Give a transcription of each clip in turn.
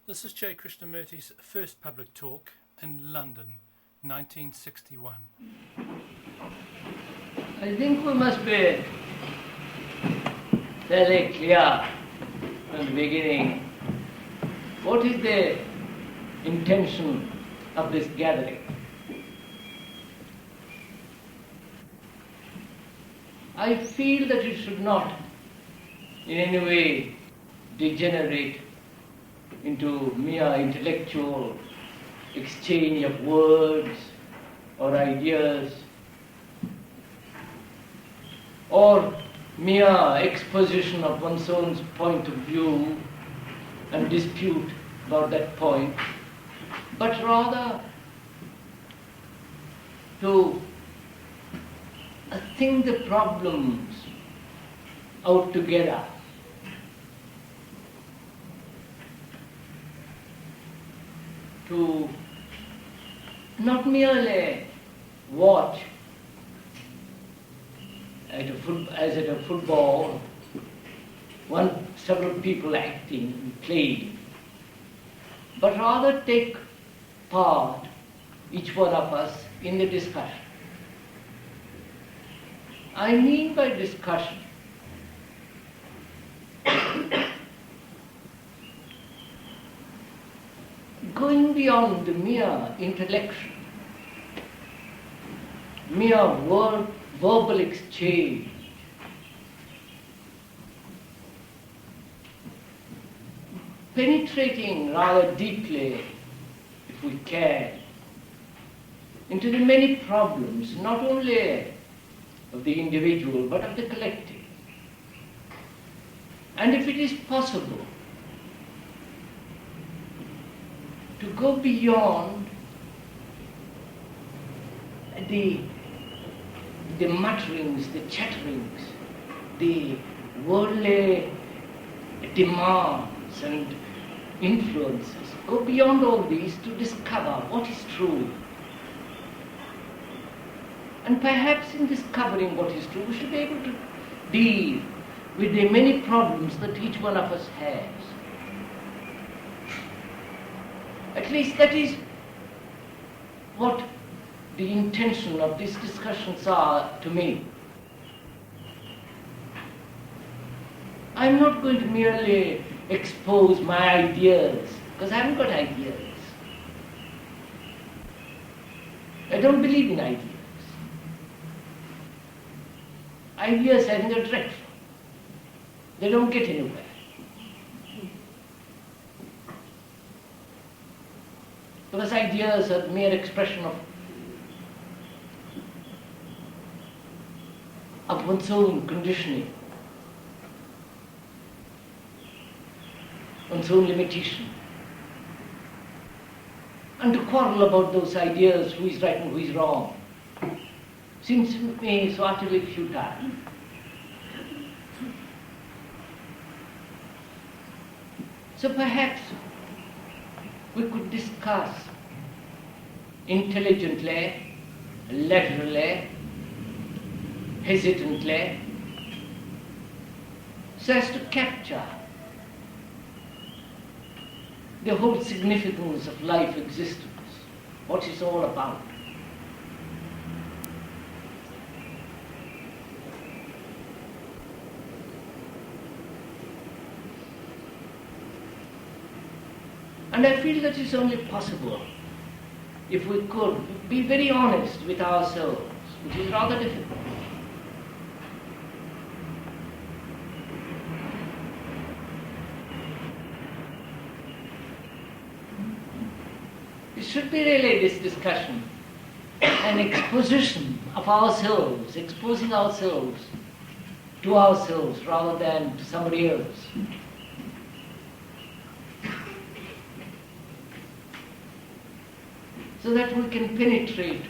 This is J. Krishnamurti's first public talk in London, 1961. I think we must be fairly clear from the beginning what is the intention of this gathering. I feel that it should not in any way degenerate into mere intellectual exchange of words or ideas, or mere exposition of one's own point of view and dispute about that point, but rather to think the problems out together. To not merely watch as at a football, several people acting and playing, but rather take part, each one of us, in the discussion. I mean by discussion going beyond the mere intellection, mere verbal exchange, penetrating rather deeply, if we can, into the many problems, not only of the individual, but of the collective. And if it is possible to go beyond the mutterings, the chatterings, the worldly demands and influences, go beyond all these to discover what is true. And perhaps in discovering what is true, we should be able to deal with the many problems that each one of us has. At least that is what the intention of these discussions are to me. I'm not going to merely expose my ideas, because I haven't got ideas. I don't believe in ideas. Ideas, I think, are dreadful. They don't get anywhere. Because ideas are mere expression of one's own conditioning, one's own limitation. And to quarrel about those ideas, who is right and who is wrong, seems to me so utterly futile. So perhaps we could discuss intelligently, laterally, hesitantly, so as to capture the whole significance of life existence, what it's all about. And I feel that it's only possible if we could be very honest with ourselves, which is rather difficult. It should be really, this discussion, an exposition of ourselves, exposing ourselves to ourselves rather than to somebody else. So that we can penetrate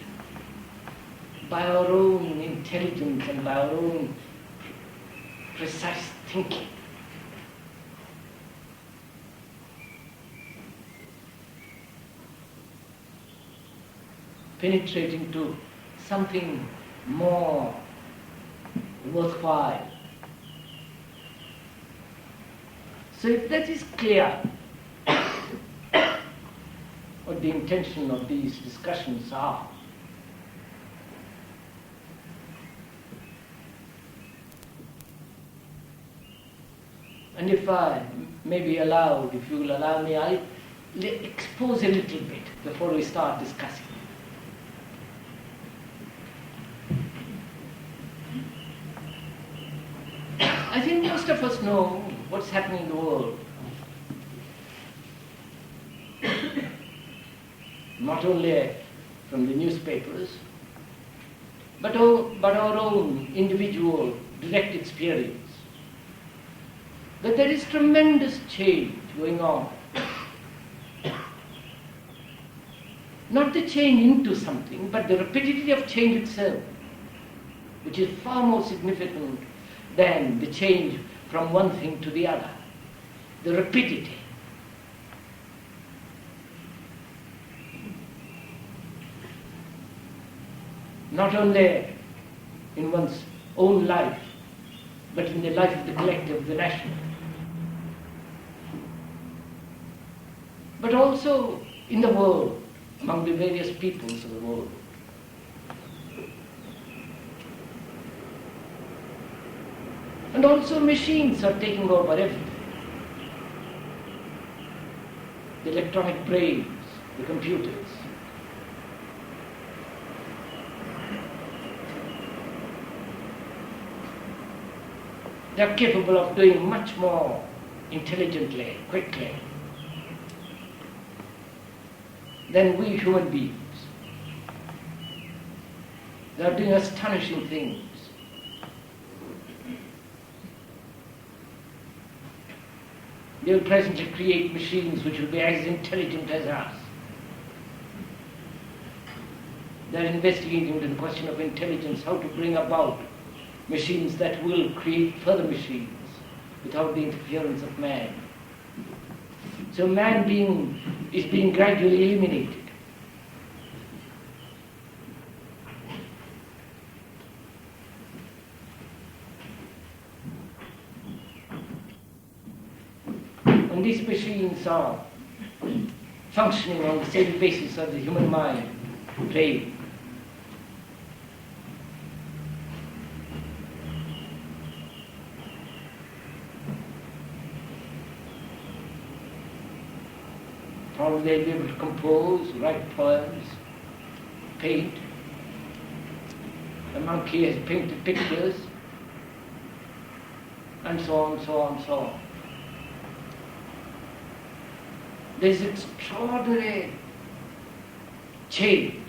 by our own intelligence and by our own precise thinking. Penetrating to something more worthwhile. So if that is clear, the intention of these discussions are. And if I may be allowed, if you will allow me, I'll expose a little bit before we start discussing. I think most of us know what's happening in the world. Not only from the newspapers, but our own individual direct experience. That there is tremendous change going on. Not the change into something, but the rapidity of change itself, which is far more significant than the change from one thing to the other. The rapidity. Not only in one's own life, but in the life of the collective, the national. But also in the world, among the various peoples of the world. And also machines are taking over everything. The electronic brains, the computers. They are capable of doing much more intelligently, quickly, than we human beings. They are doing astonishing things. They will presently create machines which will be as intelligent as us. They are investigating the question of intelligence, how to bring about machines that will create further machines without the interference of man. So man is being gradually eliminated. And these machines are functioning on the same basis of the human mind, brain. Probably they'll be able to compose, write poems, paint. A monkey has painted pictures, and so on, so on, so on. There's extraordinary change.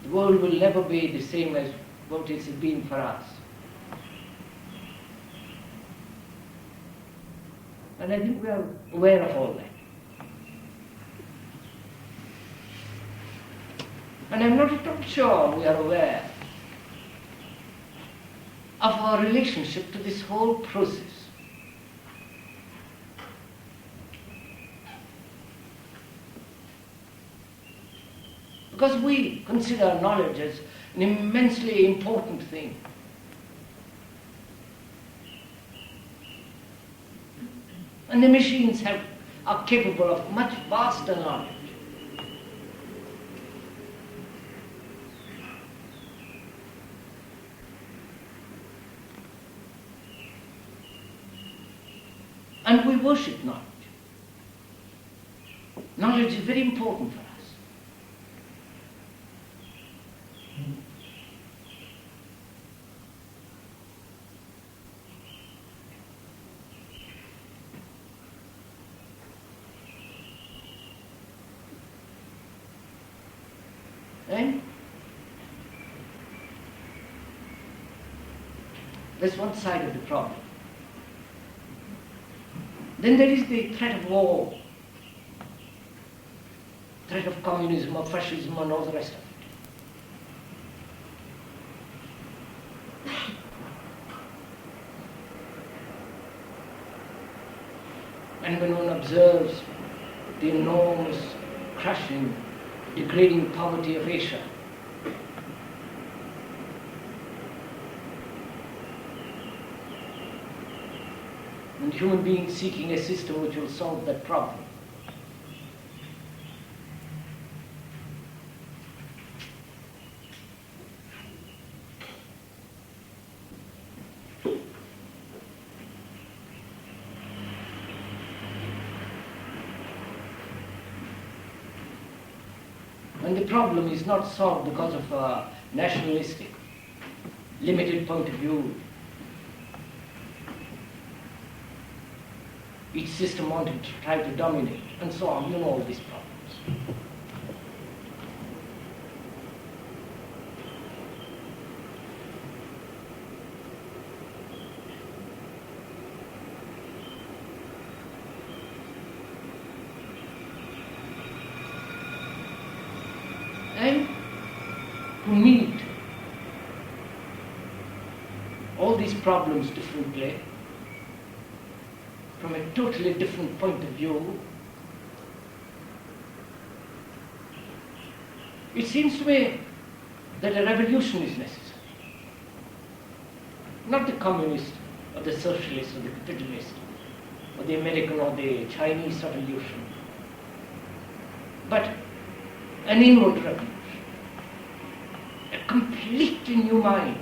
The world will never be the same as what it has been for us. And I think we are aware of all that. And I'm not at all sure we are aware of our relationship to this whole process. Because we consider knowledge as an immensely important thing. And the machines are capable of much vaster knowledge. And we worship knowledge. Knowledge is very important for us. And that's one side of the problem. Then there is the threat of war, threat of communism or fascism and all the rest of it. And when one observes the enormous, crushing, degrading poverty of Asia, and human beings seeking a system which will solve that problem. And the problem is not solved because of a nationalistic, limited point of view. Each system wanted to try to dominate, and so on. You know all these problems. And to meet all these problems differently, from a totally different point of view, it seems to me that a revolution is necessary. Not the communist or the socialist or the capitalist or the American or the Chinese revolution, but an inward revolution, a completely new mind.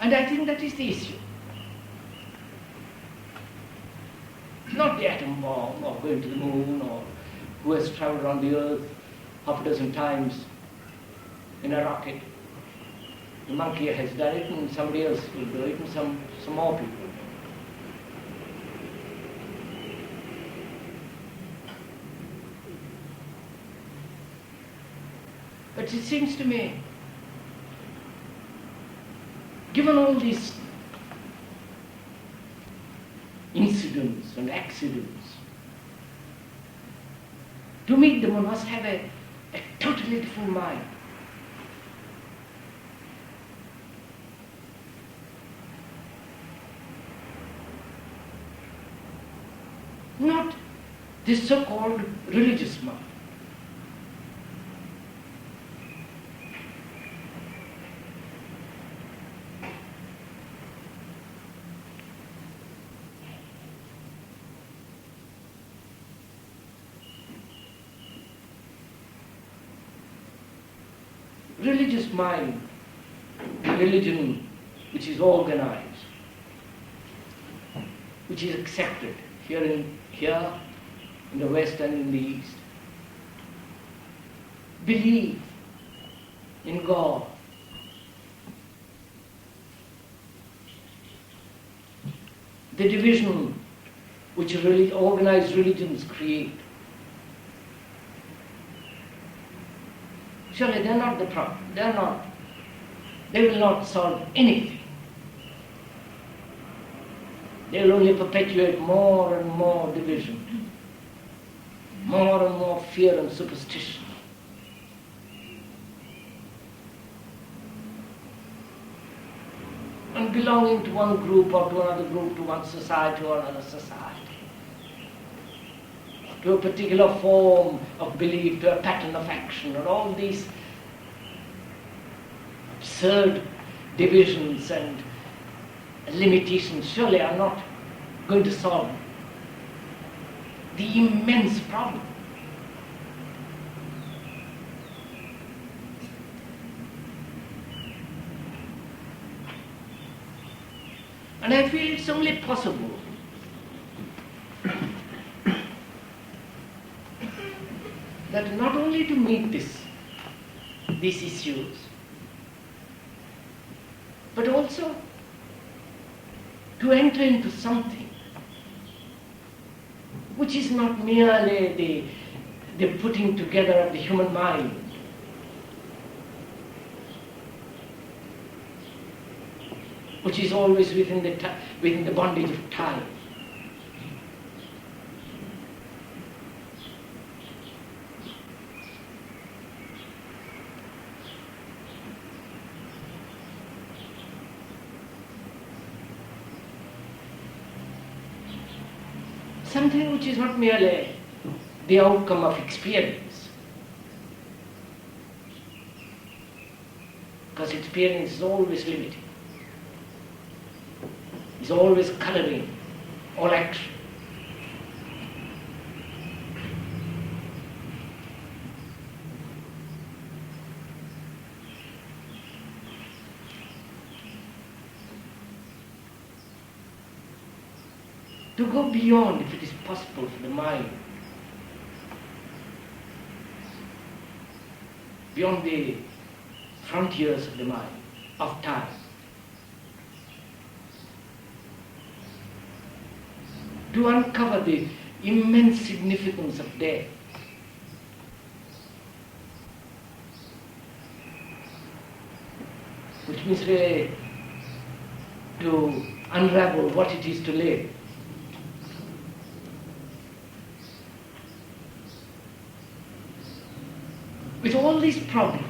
And I think that is the issue. Not the atom bomb or going to the moon or who has traveled around the earth half a dozen times in a rocket. The monkey has done it and somebody else will do it and some more people. But it seems to me, given all these incidents and accidents, to meet them one must have a totally different mind. Not this so-called religious mind. Religious mind, religion which is organized, which is accepted here in the West and in the East. Believe in God. The division which organized religions create, surely they're not the problem. They will not solve anything. They will only perpetuate more and more division, more and more fear and superstition. And belonging to one group or to another group, to one society or another society, to a particular form of belief, to a pattern of action, and all these absurd divisions and limitations surely are not going to solve the immense problem. And I feel it's only possible that not only to meet these issues, but also to enter into something which is not merely the putting together of the human mind, which is always within the bondage of time. something which is not merely the outcome of experience. Because experience is always limiting, is always colouring all action. To go beyond, if it is possible for the mind, beyond the frontiers of the mind, of time, to uncover the immense significance of death, which means really to unravel what it is to live. With all these problems,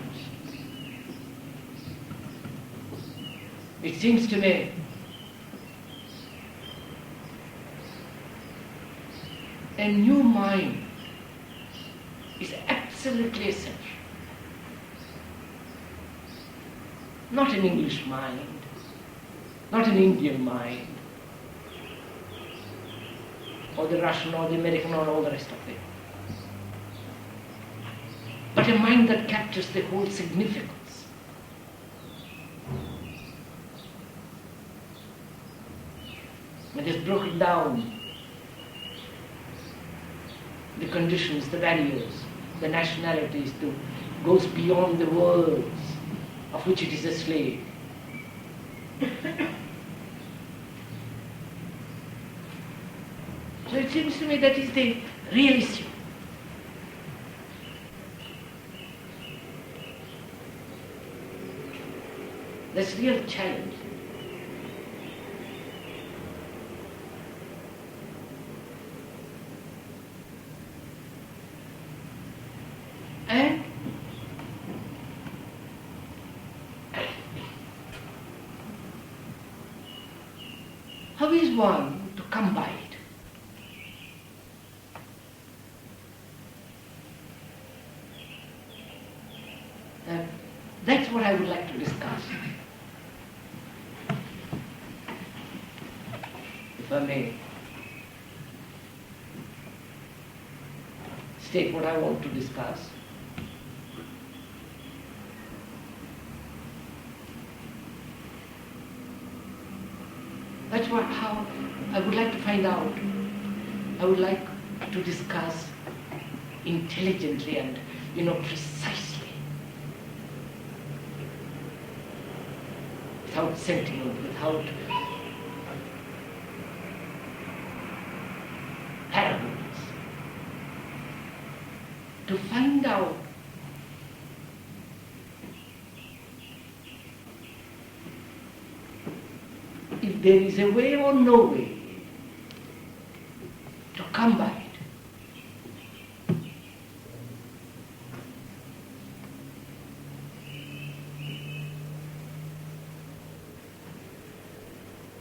it seems to me a new mind is absolutely essential. Not an English mind, not an Indian mind, or the Russian or the American or all the rest of it. But a mind that captures the whole significance. It has broken down the conditions, the barriers, the nationalities, goes beyond the words of which it is a slave. So it seems to me that is the real issue. That's the real challenge. And how is one to come by it? That's what I would like to discuss. If I may state what I want to discuss. That's how I would like to find out. I would like to discuss intelligently and, precisely. Without sentiment, without parables. To find out if there is a way or no way to come by it.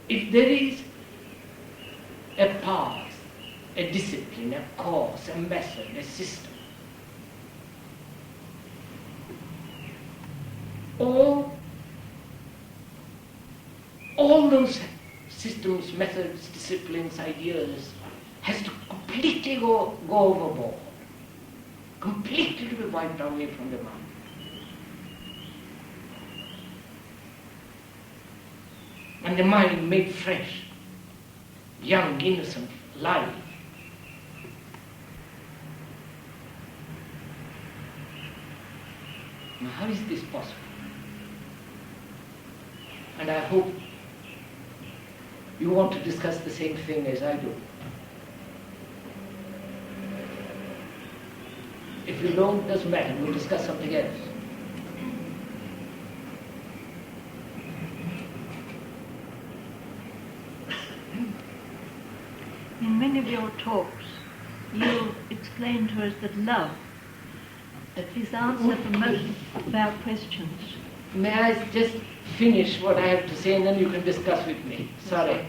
If there is a path, a discipline, a course, a method, a system, all those systems, methods, disciplines, ideas has to completely go overboard, completely to be wiped away from the mind. And the mind made fresh, young, innocent, alive. Now, how is this possible? And I hope you want to discuss the same thing as I do. If you don't, doesn't matter, we'll discuss something else. In many of your talks, you explain to us that love is the answer for most of our questions. May I just finish what I have to say and then you can discuss with me? Sorry.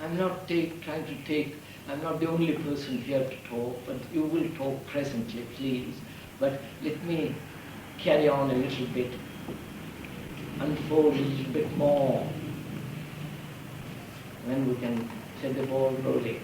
I'm not I'm not the only person here to talk, but you will talk presently, please. But let me carry on a little bit, unfold a little bit more, then we can set the ball rolling.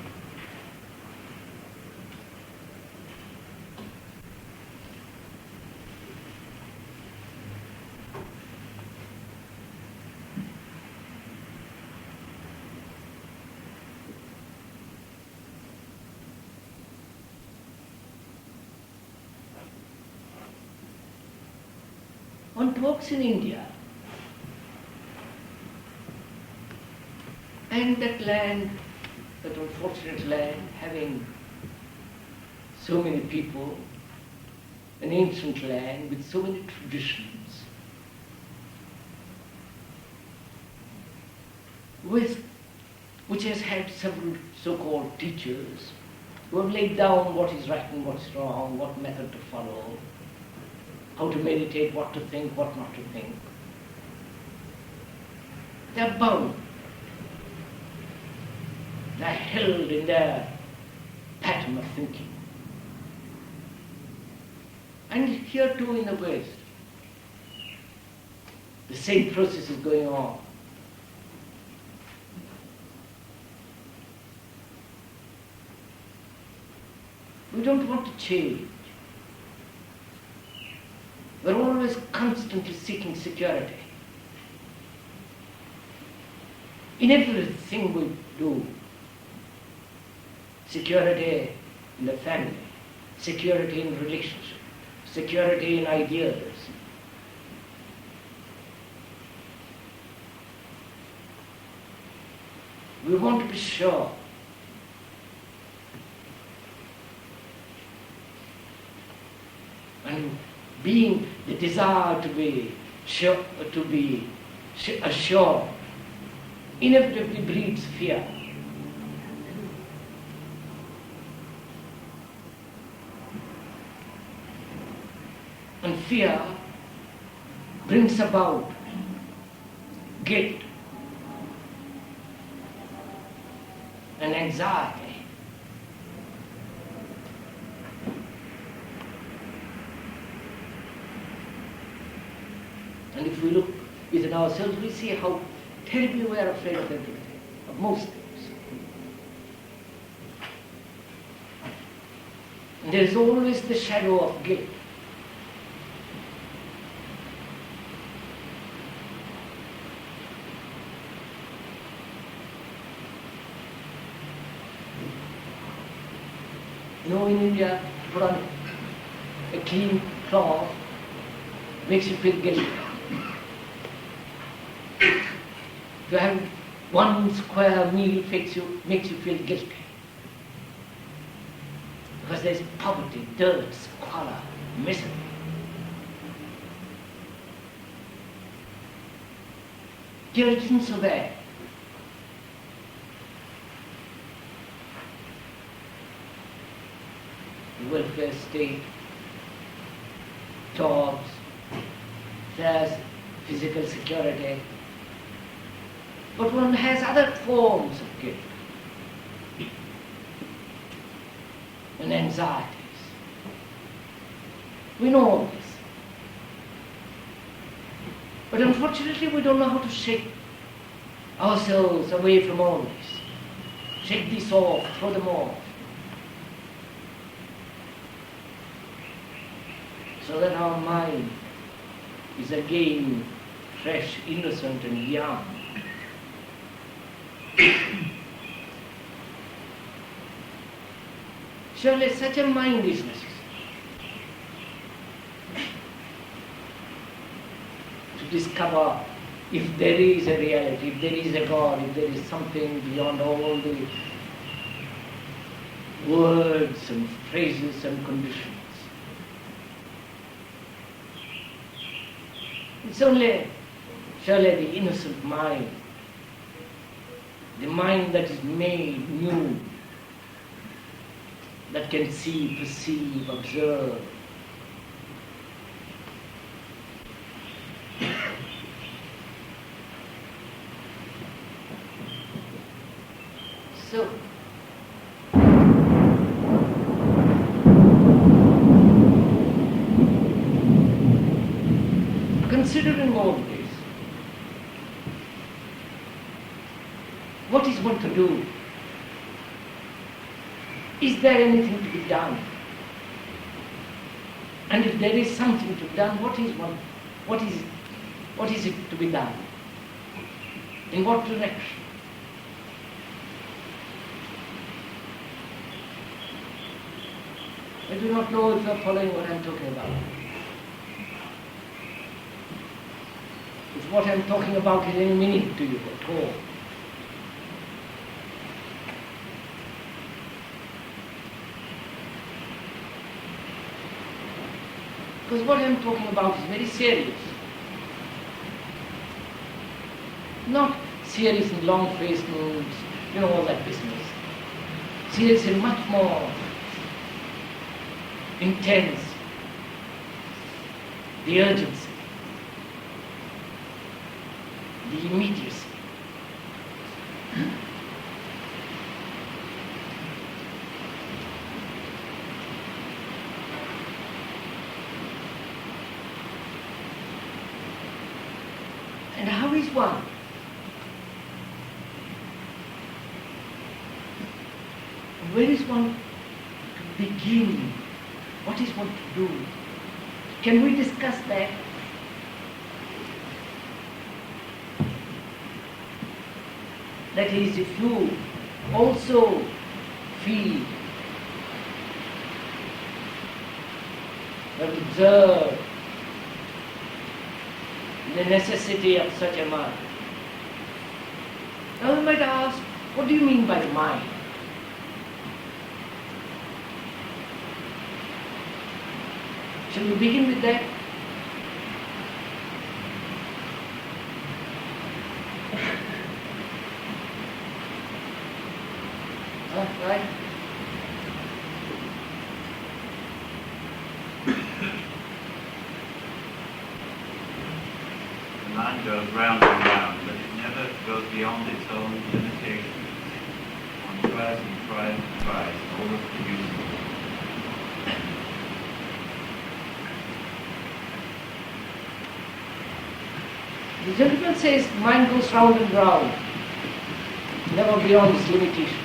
One talks in India, and that land, that unfortunate land, having so many people, an ancient land with so many traditions, which has had several so-called teachers who have laid down what is right and what's wrong, what method to follow, how to meditate, what to think, what not to think. They are bound. They are held in their pattern of thinking. And here too in the West, the same process is going on. We don't want to change. We're always constantly seeking security. In everything we do, security in the family, security in relationship, security in ideas. We want to be sure. And being the desire to be sure, assured, inevitably breeds fear. And fear brings about guilt and anxiety. And if we look within ourselves, we see how terribly we are afraid of everything, of most things. And there is always the shadow of guilt. You know, in India, put on a clean cloth makes you feel guilty. To have one square meal makes you feel guilty. Because there's poverty, dirt, squalor, misery. Here it isn't so bad. The welfare state, jobs, there's physical security. But one has other forms of guilt and anxieties. We know all this. But unfortunately we don't know how to shake ourselves away from all this. Shake this off, throw them off. So that our mind is again fresh, innocent and young. Surely such a mind is necessary to discover if there is a reality, if there is a God, if there is something beyond all the words and phrases and conditions. It's only surely the innocent mind, the mind that is made new, that can see, perceive, observe. So, considering all this, what is one to do? Is there anything to be done? And if there is something to be done, what is it to be done? In what direction? I do not know if you are following what I am talking about. If what I am talking about has any meaning to you at all. Because what I am talking about is very serious. Not serious in long-faced moods, all that business. Serious in much more intense, the urgency, the immediacy. And how is one? Where is one to begin? What is one to do? Can we discuss that? That is, if you also feel or observe the necessity of such a mind. Now you might ask, what do you mean by mind? Shall we begin with that? Right? The mind goes round and round, but it never goes beyond its own limitations. One tries and tries and tries, all of the use. The gentleman says mind goes round and round, never beyond its limitation.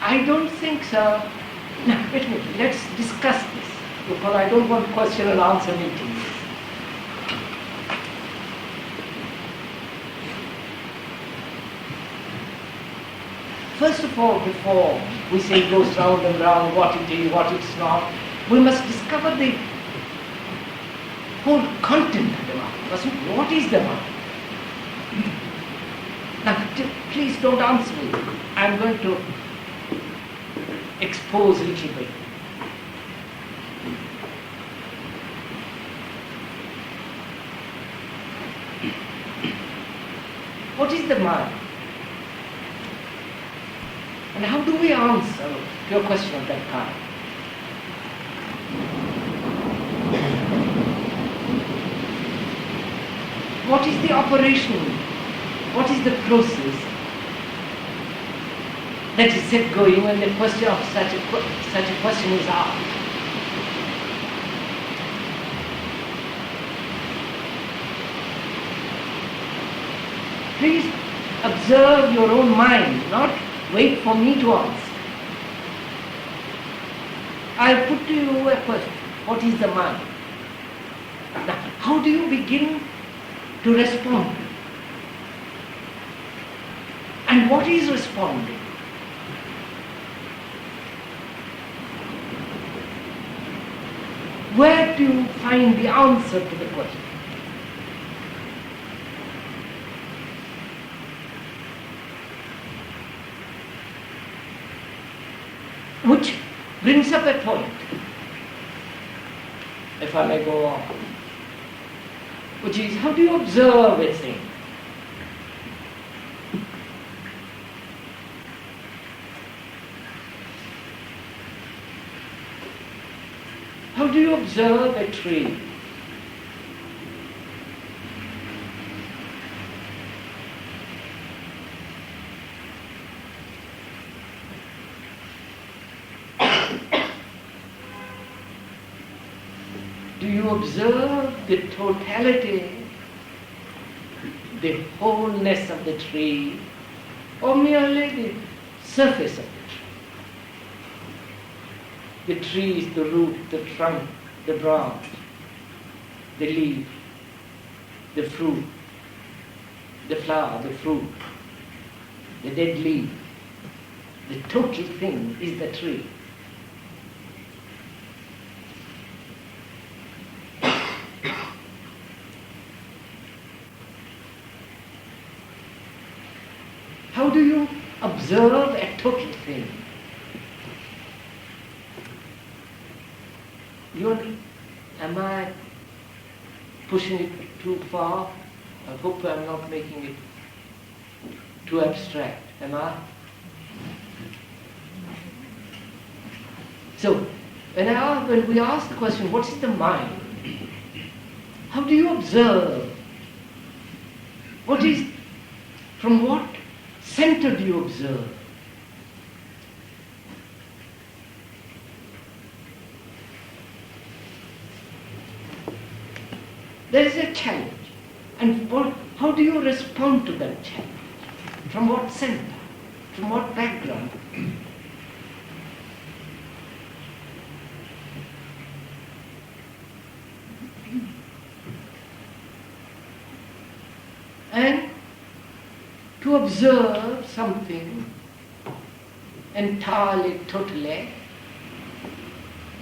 I don't think so. Now, wait a minute, let's discuss this, because I don't want question and answer meetings. First of all, before we say it goes round and round, what it is, what it's not, we must discover the whole content of the mind. What is the mind? Now, please don't answer me. I'm going to expose a little bit. What is the mind? And how do we answer to a question of that kind? What is the operation? What is the process that is set going when the question of such a question is asked? Please observe your own mind, not wait for me to answer. I'll put to you a question. What is the mind? Now, how do you begin to respond? And what is responding? Where do you find the answer to the question? Which brings up a point, if I may go on, which is, how do you observe a thing? How do you observe a tree? Do you observe the totality, the wholeness of the tree, or merely the surface of the tree? The tree is the root, the trunk, the branch, the leaf, the fruit, the flower, the fruit, the dead leaf. The total thing is the tree. How do you observe a total thing? Am I pushing it too far? I hope I'm not making it too abstract, am I? So, when we ask the question, what is the mind? How do you observe? From what center do you observe? There is a challenge. And how do you respond to that challenge? From what center? From what background? And to observe something entirely, totally,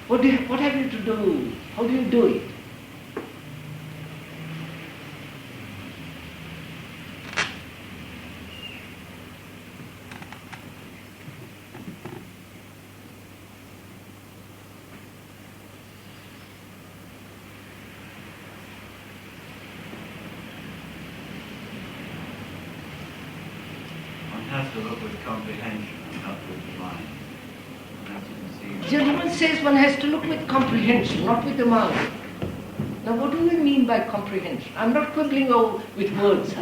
what have you to do? How do you do it? To look with comprehension and not with the mind. The gentleman says one has to look with comprehension, not with the mind. Now what do we mean by comprehension? I'm not quibbling with words.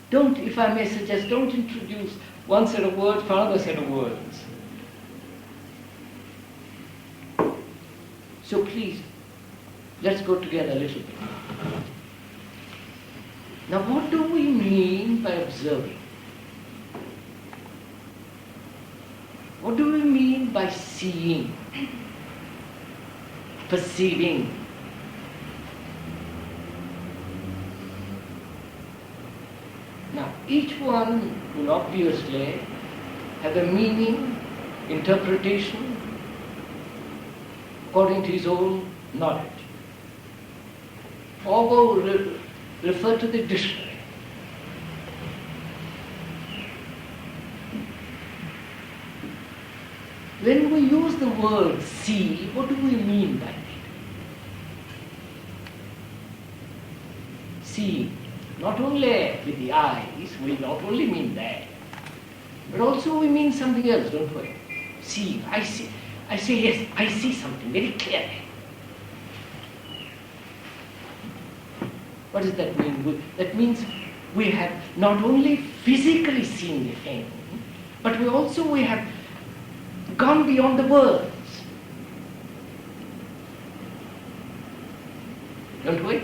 Don't, if I may suggest, don't introduce one set of words for another set of words. So please, let's go together a little bit. Now what do we mean by observing? What do we mean by seeing, perceiving? Now each one will obviously have a meaning, interpretation, according to his own knowledge. Or refer to the dictionary. When we use the word see, what do we mean by it? Seeing, not only with the eyes, we not only mean that, but also we mean something else, don't we? Seeing, I see. I say yes, I see something very clearly. What does that mean? That means we have not only physically seen the thing, but we have gone beyond the words. Don't we?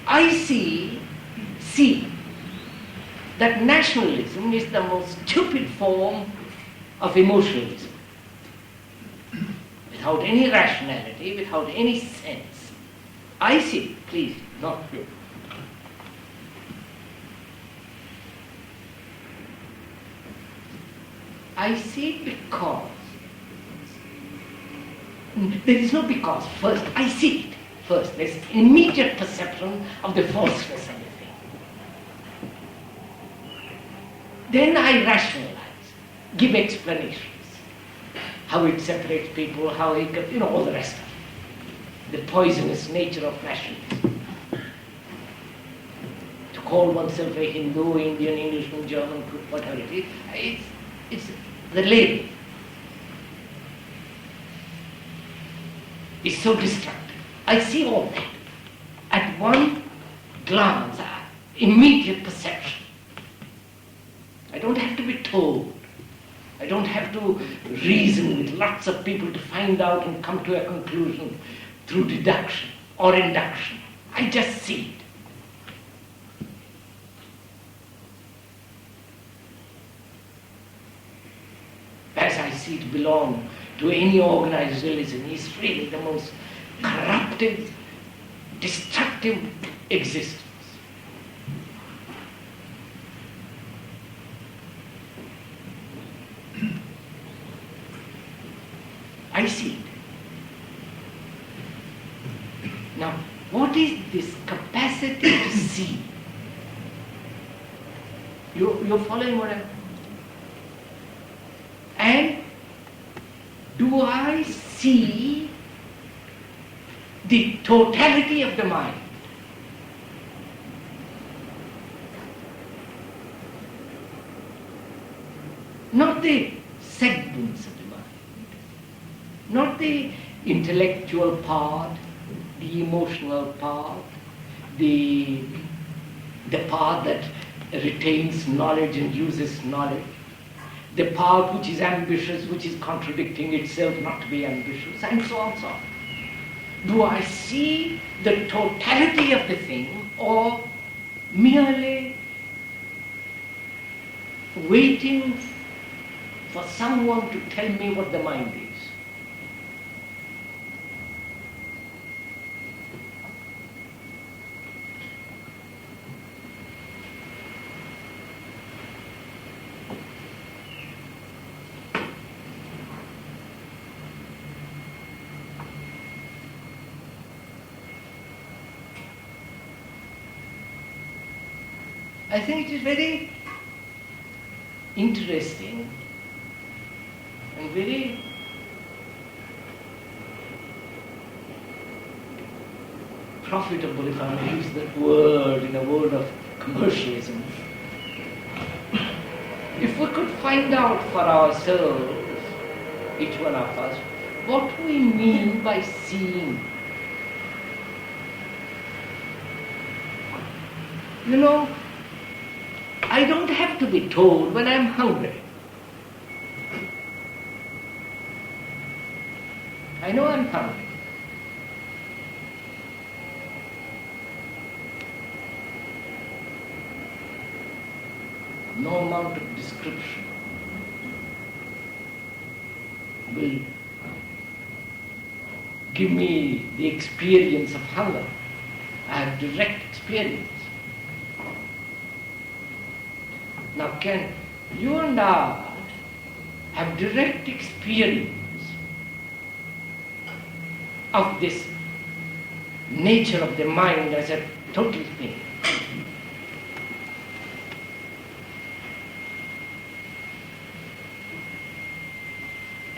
I see that nationalism is the most stupid form of emotionalism. Without any rationality, without any sense. I see, please, not you. I see because. There is no because. First, I see it. First, there's immediate perception of the falseness of the thing. Then I rationalize, give explanations. How it separates people, how it, all the rest of it. The poisonous nature of nationalism. To call oneself a Hindu, Indian, Englishman, German, whatever it is, it's the label. It's so destructive. I see all that. At one glance, immediate perception. told. I don't have to reason with lots of people to find out and come to a conclusion through deduction or induction. I just see it. As I see it belong to any organized religion, is really the most corruptive, destructive existence. I see it. Now, what is this capacity to see? You're following what I'm... And do I see the totality of the mind? Not the segments of the mind, not the intellectual part, the emotional part, the part that retains knowledge and uses knowledge, the part which is ambitious, which is contradicting itself not to be ambitious, and so on, so on. Do I see the totality of the thing, or merely waiting for someone to tell me what the mind is? I think it is very interesting and very profitable, if I may use that word, in a world of commercialism. If we could find out for ourselves, each one of us, what we mean by seeing. You know, I don't have to be told when I'm hungry. I know I'm hungry. No amount of description will give me the experience of hunger. I have direct experience. Now, can you and I have direct experience of this nature of the mind as a total thing?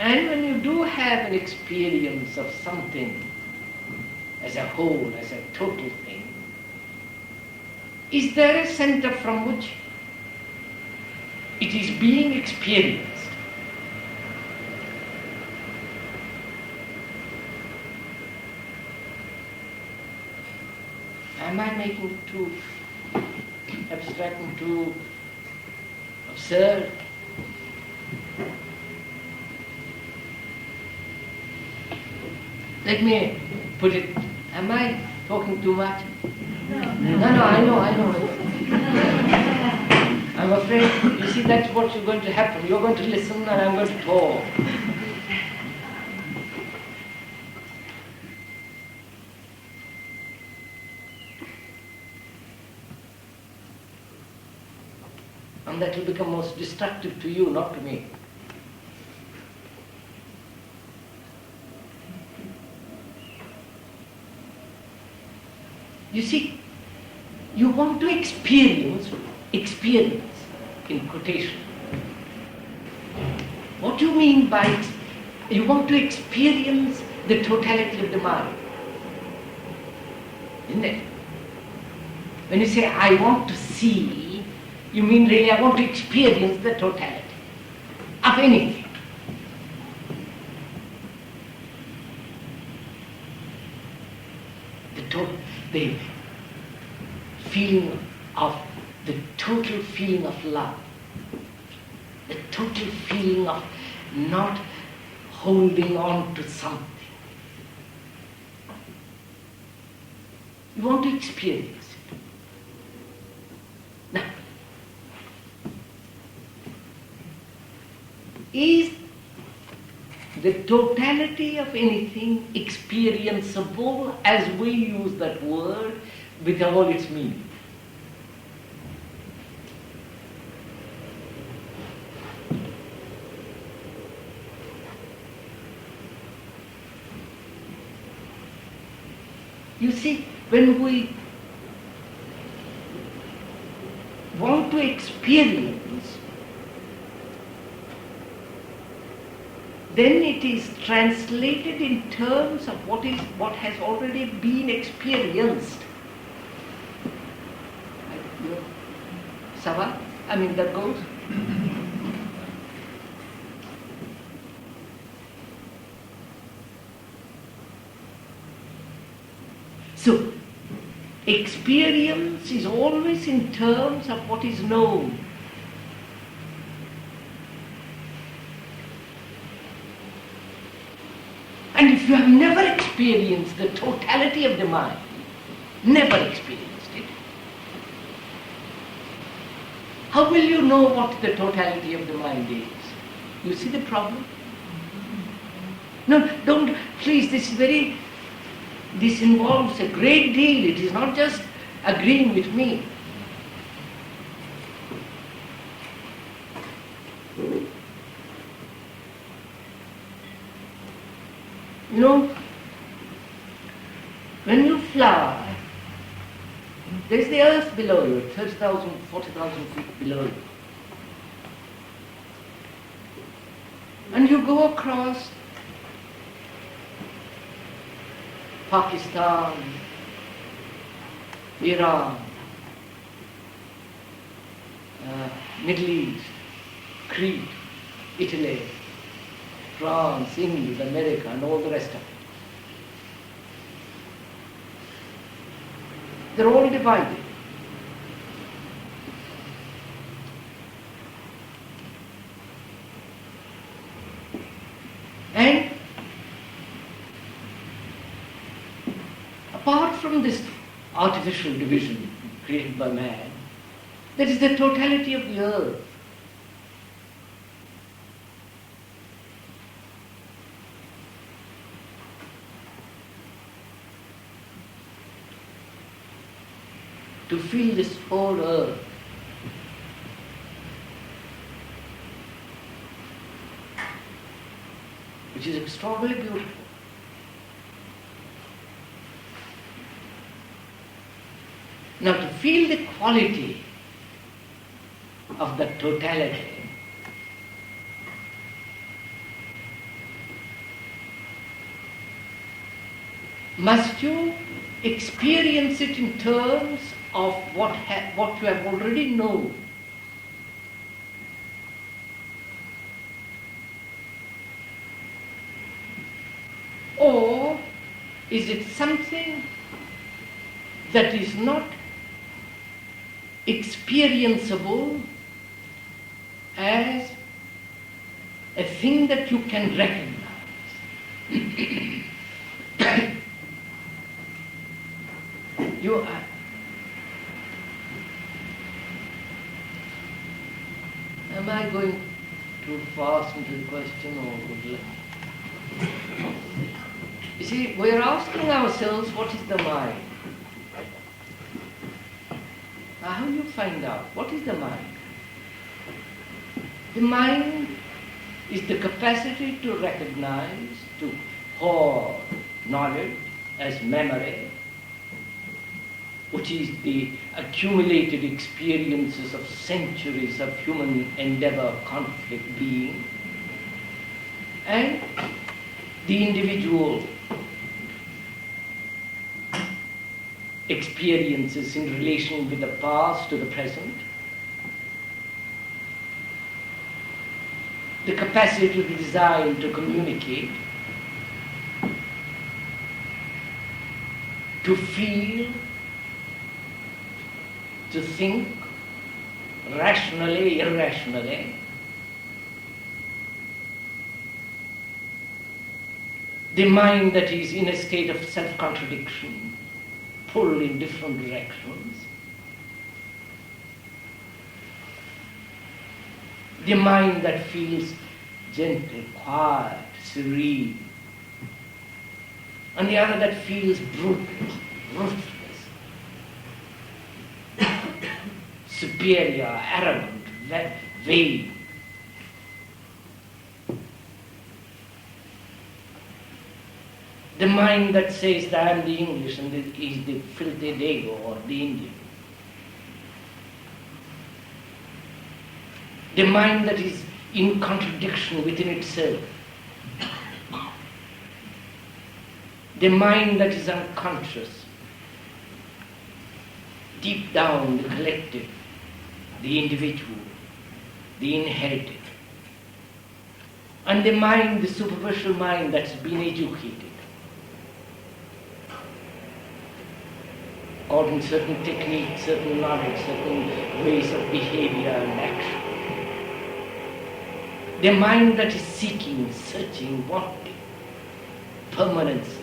And when you do have an experience of something as a whole, as a total thing, is there a center from which it is being experienced? Am I making it too abstract and too absurd? Let me put it, am I talking too much? No, I know. I'm afraid, you see, that's what's going to happen. You're going to listen and I'm going to talk. And that will become most destructive to you, not to me. You see, you want to experience in quotation. What do you mean by you want to experience the totality of the mind? Isn't it? When you say I want to see, you mean really I want to experience the totality of anything. The feeling of the total feeling of love. the total feeling of not holding on to something. You want to experience it. Now, is the totality of anything experienceable as we use that word with all its meaning? You see, when we want to experience, then it is translated in terms of what has already been experienced. Sava? I mean, that goes. So, experience is always in terms of what is known. And if you have never experienced the totality of the mind, never experienced it, how will you know what the totality of the mind is? You see the problem? No, don't, please, this involves a great deal. It is not just agreeing with me. You know, when you fly, there's the earth below you, 30,000, 40,000 feet below you. And you go across Pakistan, Iran, Middle East, Crete, Italy, France, England, America, and all the rest of it. They're all divided. And apart from this artificial division created by man, there is the totality of the earth. To feel this whole earth, which is extraordinarily beautiful. Now, to feel the quality of the totality, must you experience it in terms of what you have already known? Or is it something that is not experienceable as a thing that you can recognize? You are. Am I going too fast into the question, or would you? You see, we are asking ourselves, what is the mind? Now, how do you find out? What is the mind? The mind is the capacity to recognize, to hold knowledge as memory, which is the accumulated experiences of centuries of human endeavor, conflict, being, and the individual experiences in relation with the past to the present, the capacity to design, to communicate, to feel, to think rationally, irrationally, The mind that is in a state of self-contradiction, pulled in different directions. The mind that feels gentle, quiet, serene. And the other that feels brutal, ruthless, superior, arrogant, vain. The mind that says that I am the English and is the filthy Dago or the Indian. The mind that is in contradiction within itself. The mind that is unconscious. Deep down, the collective, the individual, the inherited. And the mind, the superficial mind that's been educated. According to certain techniques, certain knowledge, certain ways of behavior and action. The mind that is seeking, searching, wanting, permanency,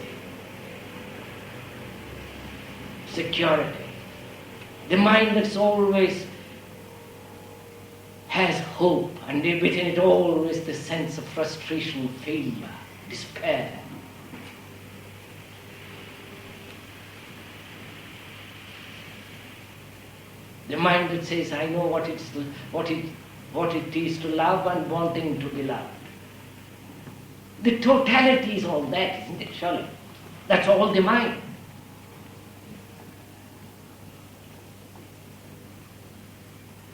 security. The mind that's always has hope, and within it always the sense of frustration, failure, despair. The mind that says, I know what it is to love and wanting to be loved. The totality is all that, isn't it, surely? That's all the mind.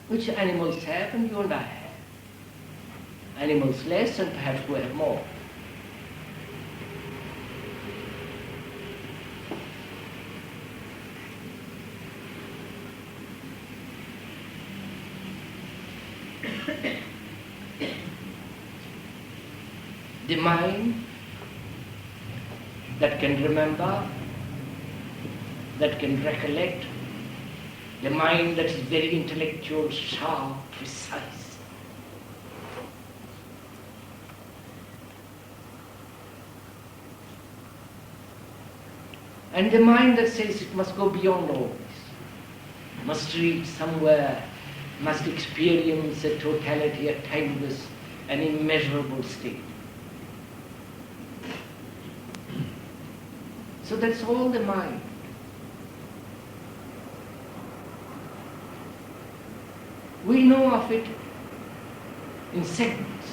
Which animals have and you and I have. Animals less and perhaps we have more. The mind that can remember, that can recollect, the mind that is very intellectual, sharp, precise. And the mind that says it must go beyond all this, must reach somewhere, must experience a totality, a timeless, an immeasurable state. So that's all the mind. We know of it in segments.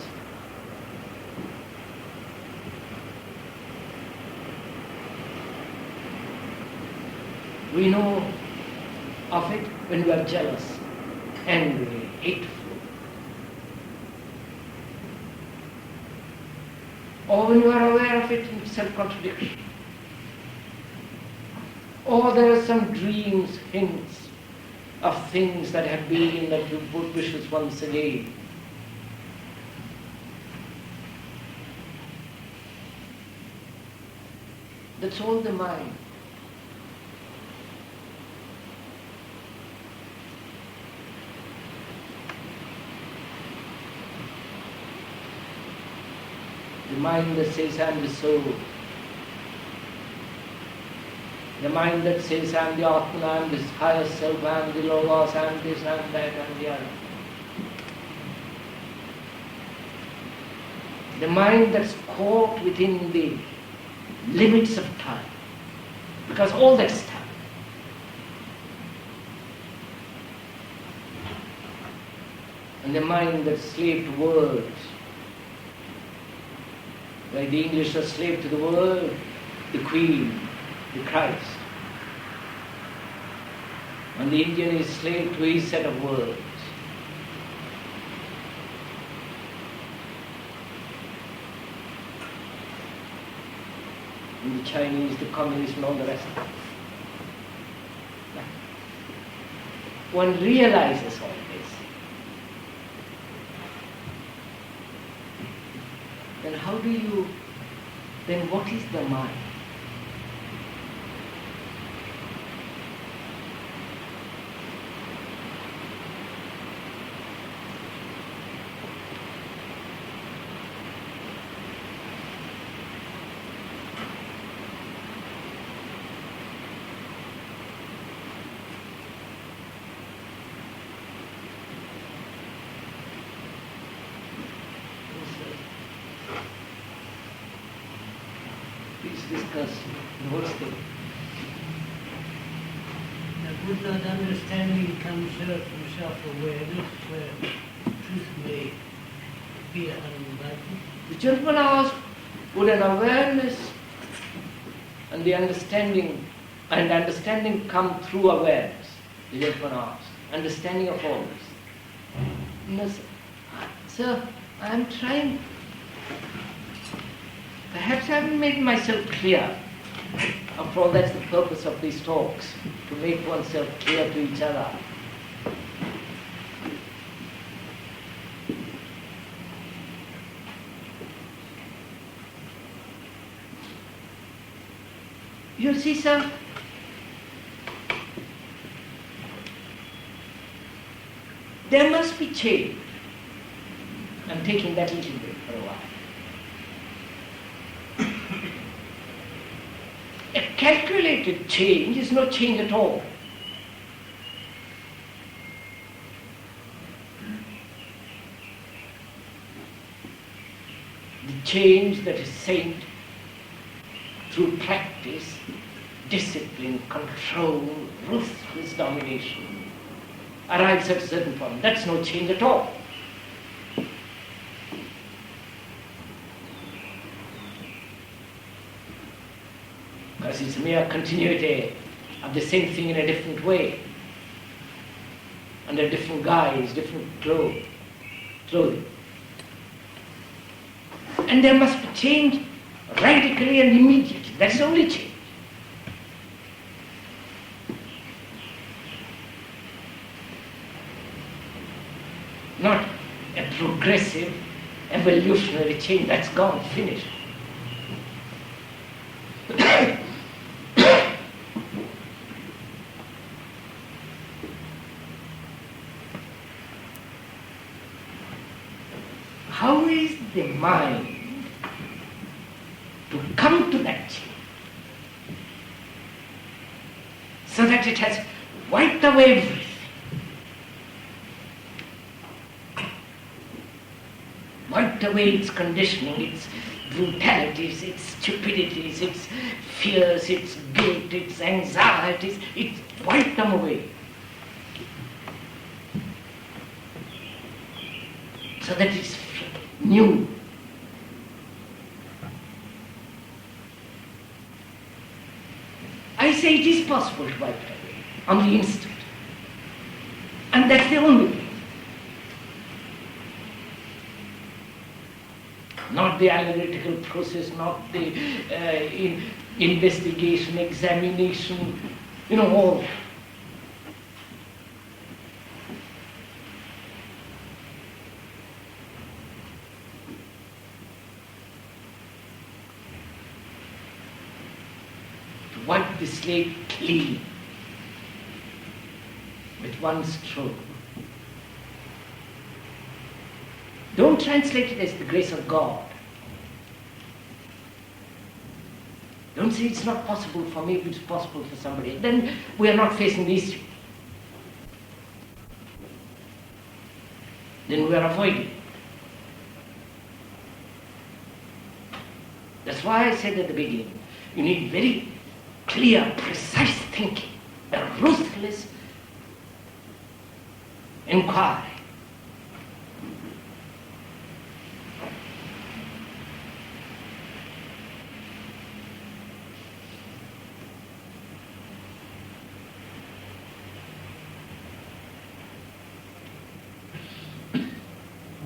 We know of it when we are jealous, angry, hateful. Or when you are aware of it in self-contradiction. Or there are some dreams, hints of things that have been that you put wishes once again. That's all the mind. The mind that says, I am the soul. The mind that says, I am the Atma, I am this higher self, I am the Logos, I am this, I am that, I am the other. The mind that's caught within the limits of time. Because all that's time. And the mind that's slave to words. Like the English are slave to the word, the Queen, the Christ. And the Indian is slave to his set of words. And the Chinese, the communists and all the rest of it. One realizes all this. Then how do you, then what is the mind? discuss the whole thing. Would not understanding come from self-awareness, where truth may be unenlightened? The gentleman asked, would an awareness and the understanding come through awareness? The gentleman asked. Understanding of all this. No, sir, I am trying. Perhaps I haven't made myself clear. After all, that's the purpose of these talks, to make oneself clear to each other. You see, sir, there must be change. I'm taking that little bit for a while. A calculated change is no change at all. The change that is sent through practice, discipline, control, ruthless domination, arrives at a certain point. That's no change at all. Because it's mere continuity of the same thing in a different way, under different guise, different clothing. And there must be change radically and immediately. That's the only change. Not a progressive, evolutionary change. That's gone, finished. How is the mind to come to that change so that it has wiped away everything? Wiped away its conditioning, its brutalities, its stupidities, its fears, its guilt, its anxieties, it wiped them away. So that it's new. I say it is possible to wipe it away on the instant. And that's the only way. Not the analytical process, not the investigation, examination, all that. To wipe the slate clean with one stroke. Don't translate it as the grace of God. Don't say it's not possible for me, but it's possible for somebody. Then we are not facing the issue. Then we are avoiding. That's why I said at the beginning, you need very clear, precise thinking, a ruthless inquiry.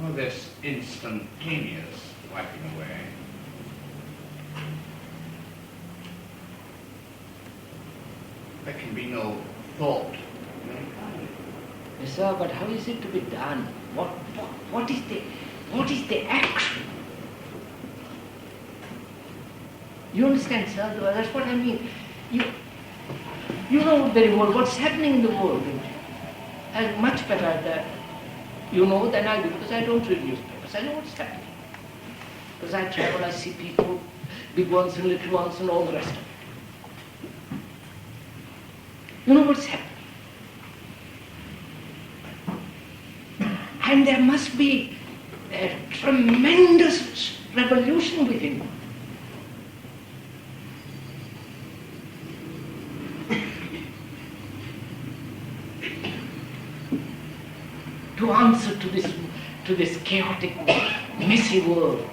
Well, this instantaneous wiping away there can be no thought. Yes, sir, but how is it to be done? What is the action? You understand, sir? That's what I mean. You know very well what's happening in the world. And much better that you know than I do, because I don't read newspapers. I know what's happening. Because I travel, I see people, big ones and little ones and all the rest of it. You know what's happening. And there must be a tremendous revolution within you. to answer to this chaotic, messy world.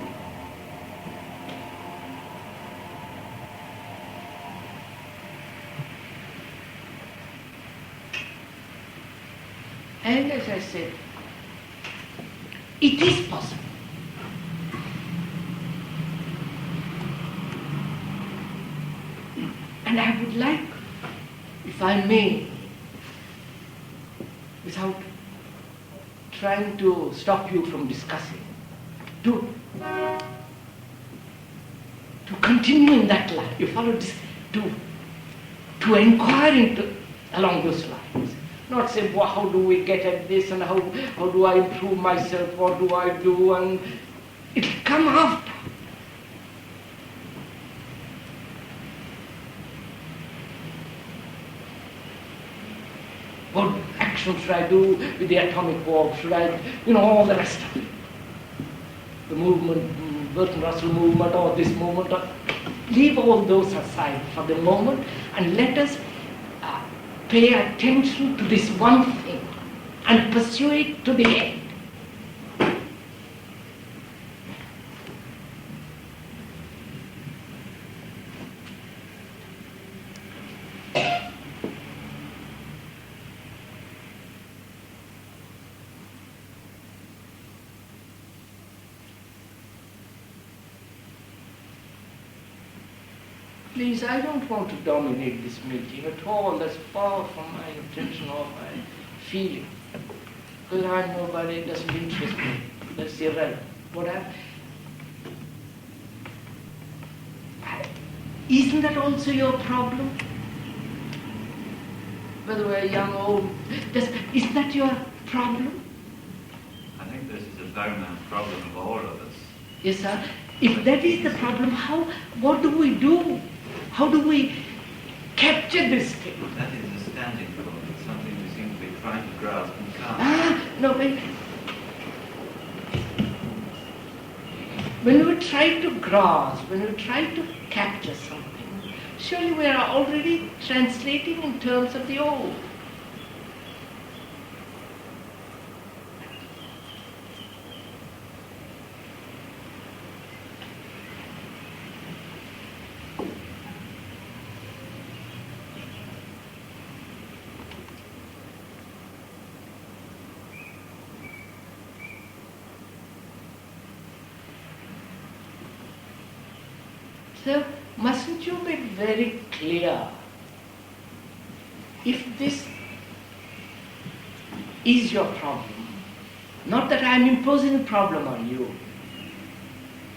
And as I said, it is possible. And I would like, if I may, without trying to stop you from discussing, to continue in that line, you follow this, to inquire into along those lines. Not say, well, how do we get at this and how do I improve myself, what do I do, and it'll come after. What action should I do with the atomic bomb? Should I, all the rest of it. The movement, Bertrand Russell movement, or this movement, leave all those aside for the moment and let us pay attention to this one thing and pursue it to the end. Please, I don't want to dominate this meeting at all. That's far from my intention or my feeling. Because I'm nobody, it doesn't interest me. That's irrelevant. Isn't that also your problem? Whether we're young or old, isn't that your problem? I think this is a dominant problem of all of us. Yes, sir. If that is the problem, what do we do? How do we capture this thing? That is a standing point. It's something we seem to be trying to grasp and can't. No, when we try to grasp, when we try to capture something, surely we are already translating in terms of the old. So, mustn't you be very clear if this is your problem, not that I am imposing a problem on you,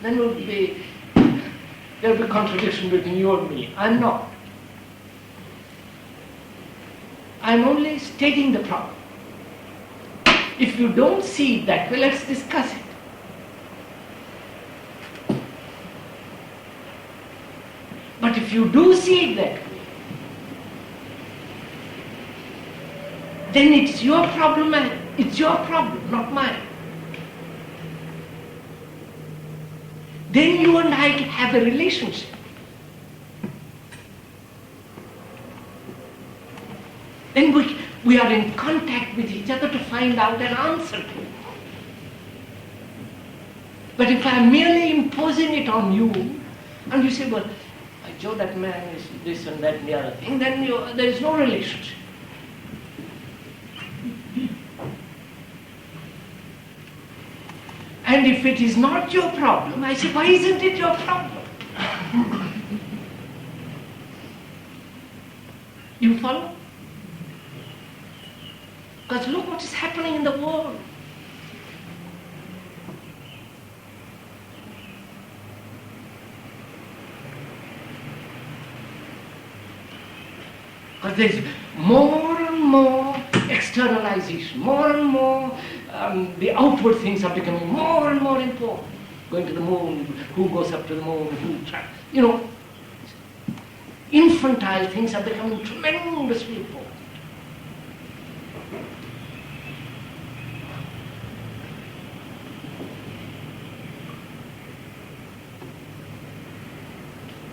then there will be contradiction between you and me. I'm not. I'm only stating the problem. If you don't see it that way, let's discuss it. But if you do see it that way, then it's your problem, not mine. Then you and I have a relationship. Then we are in contact with each other to find out an answer to it. But if I'm merely imposing it on you, and you say, well, Joe, that man is this and that and the other thing, then there is no relationship. And if it is not your problem, I say, why isn't it your problem? You follow? Because look what is happening in the world. Because there is more and more externalization, more and more the outward things are becoming more and more important. Going to the moon, who goes up to the moon, infantile things are becoming tremendously important.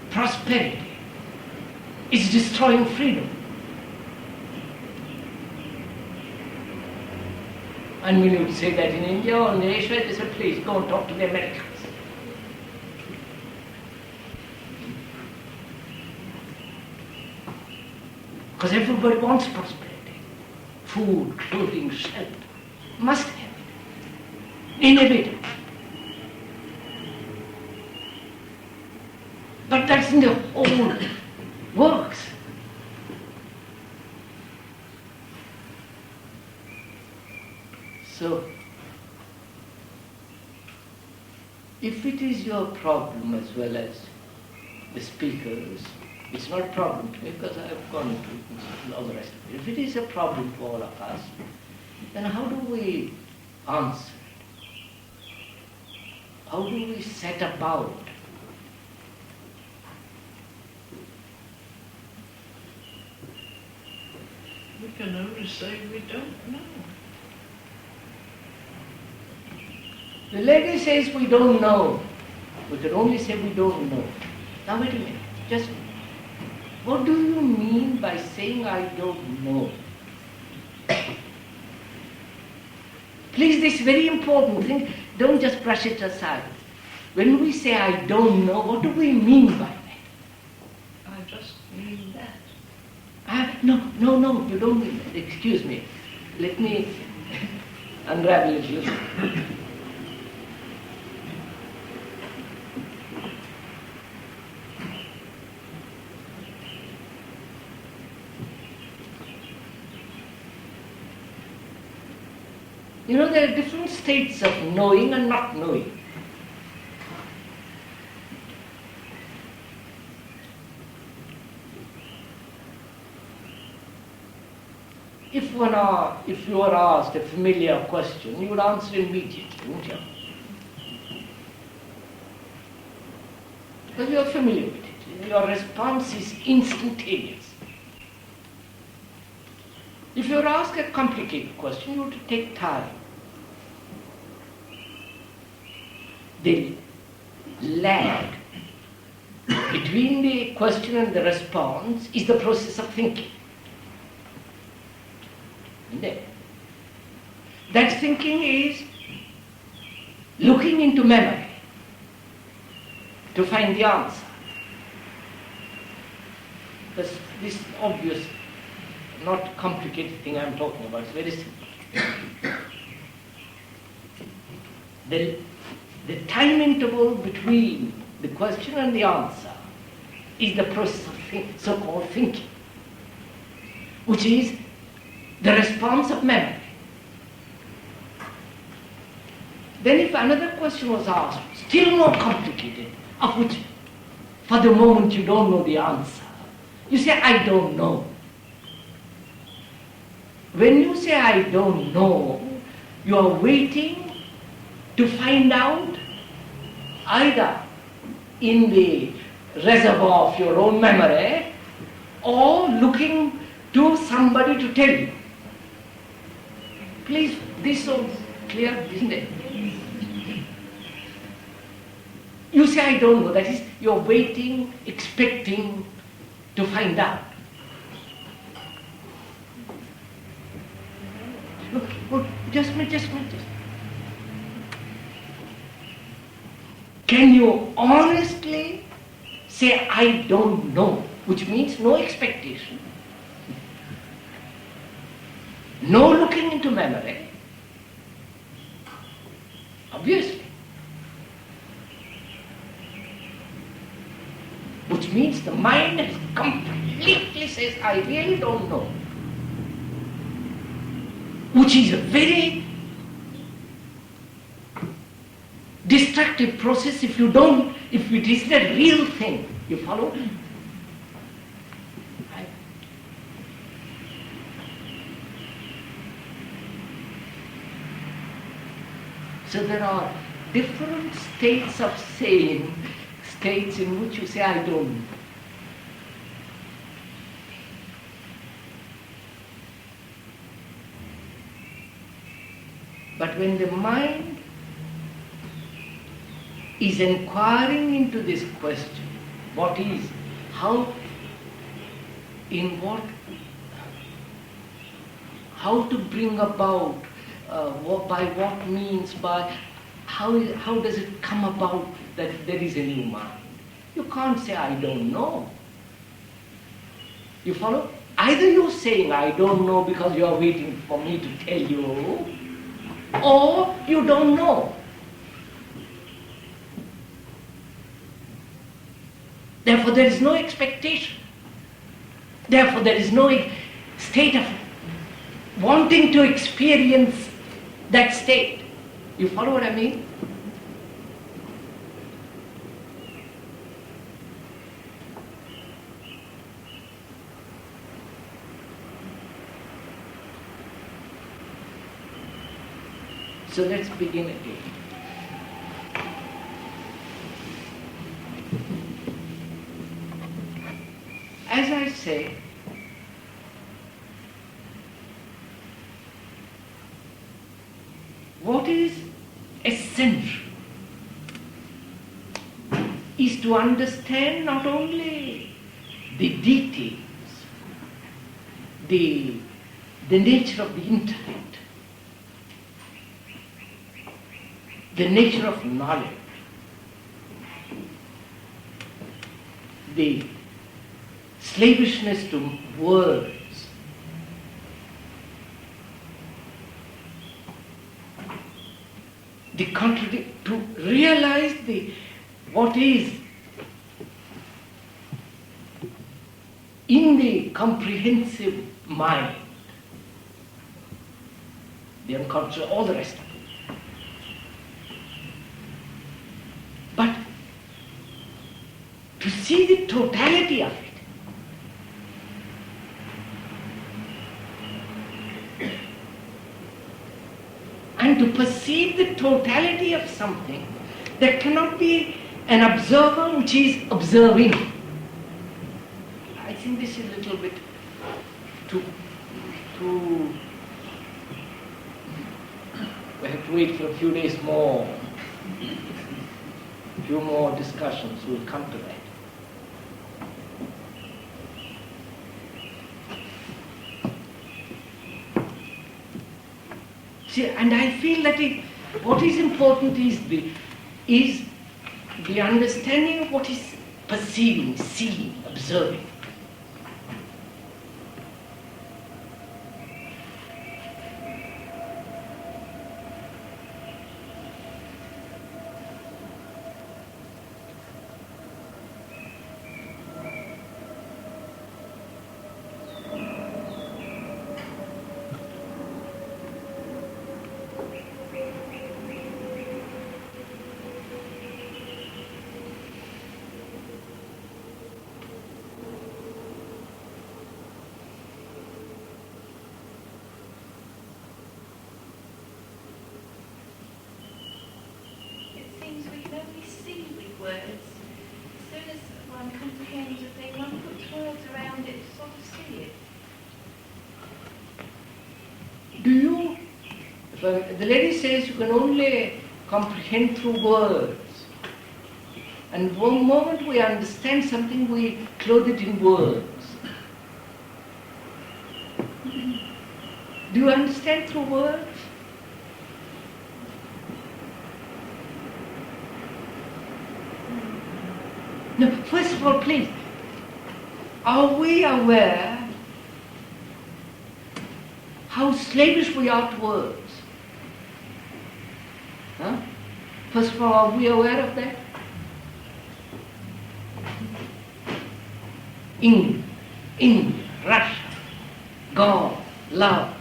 Prosperity is destroying freedom. And when you say that in India or in Asia, they say, please go and talk to the Americans. Because everybody wants prosperity. Food, clothing, shelter. Must have it. Inevitable. But that's in the whole works. So, if it is your problem as well as the speakers, it's not a problem to me because I've gone into it and all the rest of it. If it is a problem to all of us, then how do we answer it? How do we set about? We can only say we don't know. The lady says we don't know. We can only say we don't know. Now wait a minute. Just what do you mean by saying I don't know? Please, this very important thing, don't just brush it aside. When we say I don't know, what do we mean by that? I just mean that. No, you don't mean that. Excuse me. Let me unravel it a little. You know, there are different states of knowing and not knowing. If you are asked a familiar question, you would answer immediately, wouldn't you? Because you are familiar with it. Your response is instantaneous. If you are asked a complicated question, you have to take time. The lag between the question and the response is the process of thinking. That thinking is looking into memory to find the answer. This obvious, not complicated thing I'm talking about is very simple. The time interval between the question and the answer is the process of so-called thinking, which is the response of memory. Then if another question was asked, still more complicated, of which for the moment you don't know the answer, you say, I don't know. When you say, I don't know, you are waiting to find out either in the reservoir of your own memory or looking to somebody to tell you. Please, this is so clear, isn't it? You say, I don't know. That is, you're waiting, expecting to find out. Look, just a minute. Can you honestly say, I don't know, which means no expectation, no looking into memory, obviously, which means the mind completely says, I really don't know, which is a very destructive process if it is the real thing. You follow? So there are different states of saying, states in which you say, I don't know. But when the mind is inquiring into this question, what is, how to bring about by what means, by how does it come about that there is a new mind? You can't say, I don't know. You follow? Either you're saying, I don't know because you're waiting for me to tell you, or you don't know. Therefore, there is no expectation. Therefore, there is no state of wanting to experience that state. You follow what I mean? So let's begin again. As I say, what is essential is to understand not only the details, the nature of the intellect, the nature of knowledge, the slavishness to words, the to realize what is in the comprehensive mind, the unconscious, all the rest of it. But to see the totality of it, and to perceive the totality of something, there cannot be an observer which is observing. I think this is a little bit too we have to wait for a few days more. A few more discussions will come to that. See, and I feel that what is important is the understanding of what is perceiving, seeing, observing. The lady says you can only comprehend through words. And one moment we understand something, we clothe it in words. Do you understand through words? No, first of all, please, are we aware how slavish we are to words? Huh? First of all, are we aware of that? India, Russia, God, love.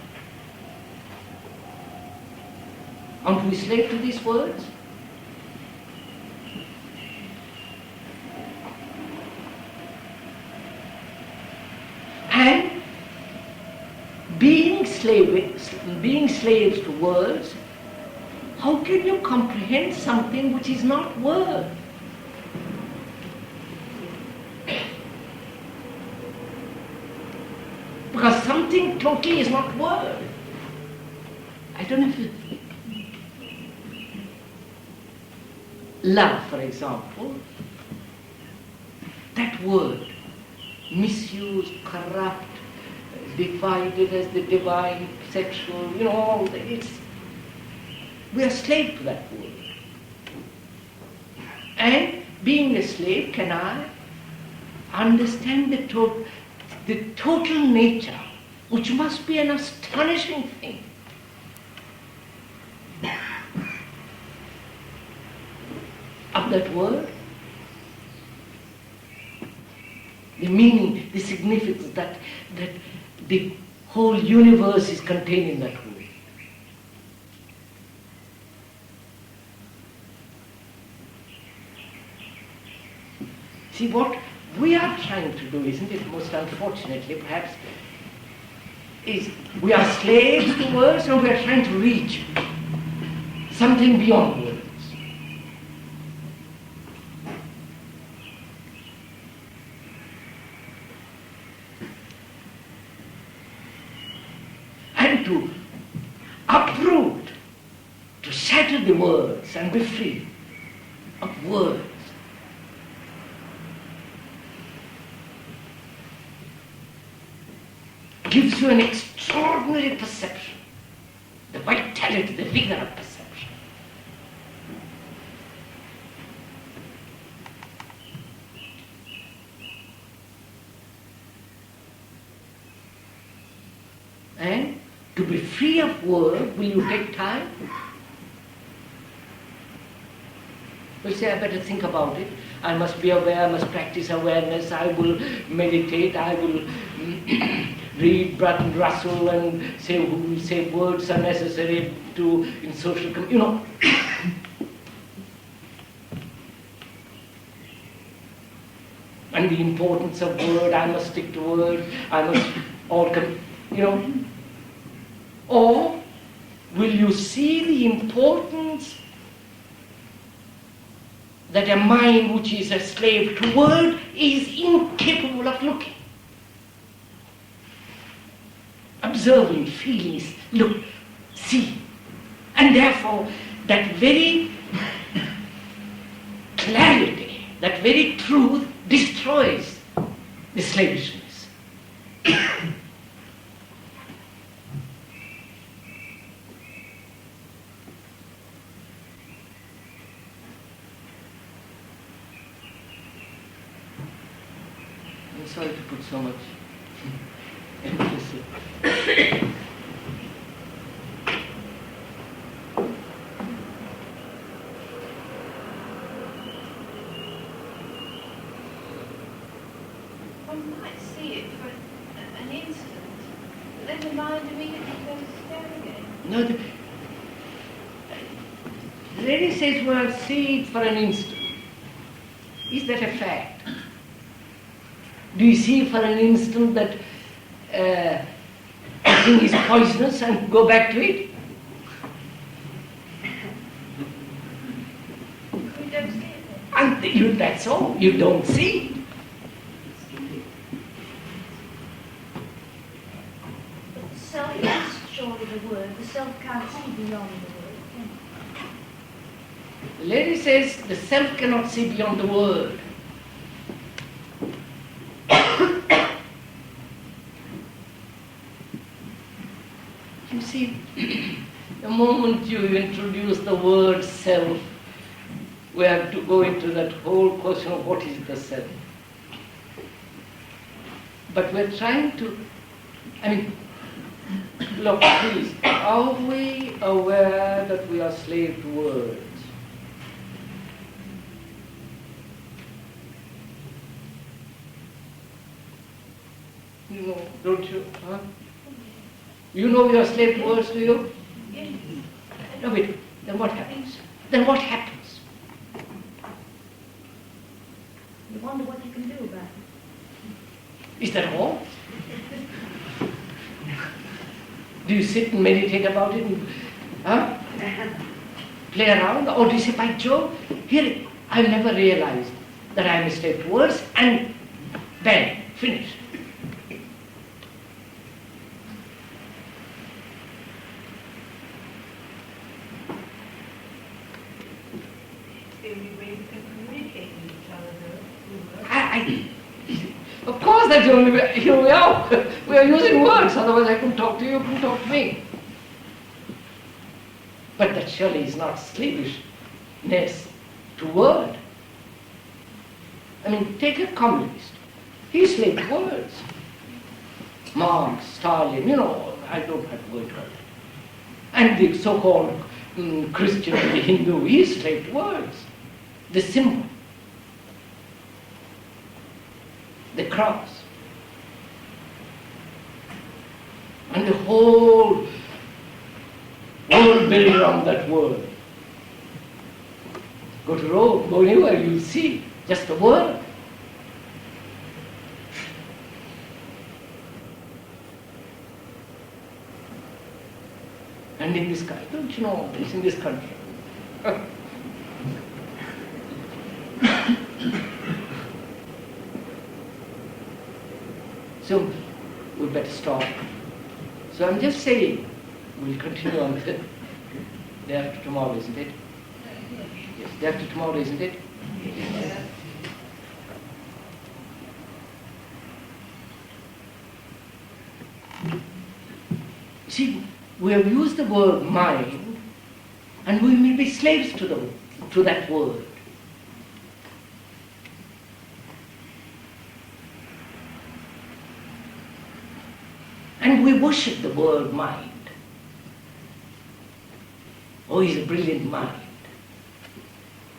Aren't we slave to these words? And being slaves to words, how can you comprehend something which is not word? Because something totally is not word. I don't know if you... Love, for example, that word, misused, corrupt, divided as the divine, sexual, all that, We are slave to that word. And being a slave, can I understand the total nature, which must be an astonishing thing, of that word? The meaning, the significance that the whole universe is contained in that word. See, what we are trying to do, isn't it, most unfortunately perhaps, is we are slaves to words, and we are trying to reach something beyond words. And to uproot, to shatter the words and be free of words. Gives you an extraordinary perception, the vitality, the vigor of perception. And to be free of word, will you take time? We'll say, I better think about it. I must be aware, I must practice awareness, I will meditate, I will read Bertrand Russell and say words are necessary in social community. And the importance of word, I must stick to word, I must Or will you see the importance that a mind which is a slave to word is incapable of looking, observing, feeling, look, see. And therefore, that very clarity, that very truth destroys the slavishness. I'm sorry to put so much emphasis. One might see it for an instant, but then the mind immediately goes there again. No, the lady says, well, see it for an instant. Is that a fact? Do you see for an instant that a thing is poisonous and go back to it? We don't see it then. And that's all. You don't see it. But the self is surely the word. The self can't see beyond the word, can it? The lady says the self cannot see beyond the word. You see, the moment you introduce the word self, we have to go into that whole question of what is the self. But we're trying to, look, please, are we aware that we are slave to words? You know, don't you? Huh? You know you are slave to words, do you? Yes. No, wait, then what happens? Then what happens? You wonder what you can do about it. Is that all? Do you sit and meditate about it and play around? Or do you say, by Jove, here, I've never realized that I am a slave to words, and bang, finished. The only way we can communicate with each other, though. Of course, that's the only way. Here we are. We are using words, otherwise I couldn't talk to you, you couldn't talk to me. But that surely is not slavishness to word. I mean, take a communist. He slaved words. Marx, Stalin, I don't have to go into all that. And the so-called Christian, the Hindu, he slaved words. The symbol, the cross, and the whole world built around that word. Go to Rome, go anywhere, you'll see just the word. And in this country, don't you know, it's in this country. So, we better stop. So I'm just saying, we'll continue on the day after tomorrow, isn't it? Yes, day after tomorrow, isn't it? See, we have used the word mind, and we will be slaves to that word. And we worship the word mind. Oh, he's a brilliant mind.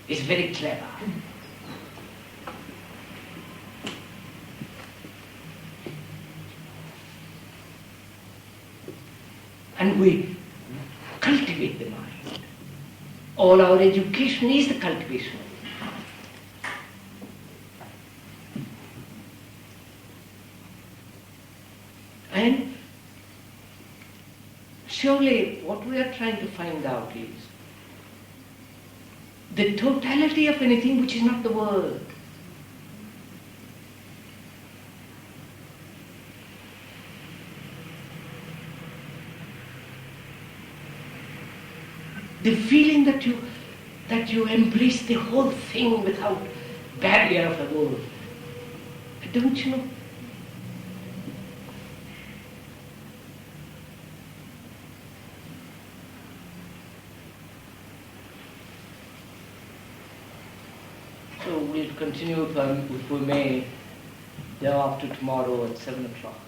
He's very clever. And we cultivate the mind. All our education is the cultivation of the mind. And surely what we are trying to find out is the totality of anything which is not the word. The feeling that you embrace the whole thing without barrier of the word. Don't you know? So we'll continue if we may, day after tomorrow at 7 o'clock.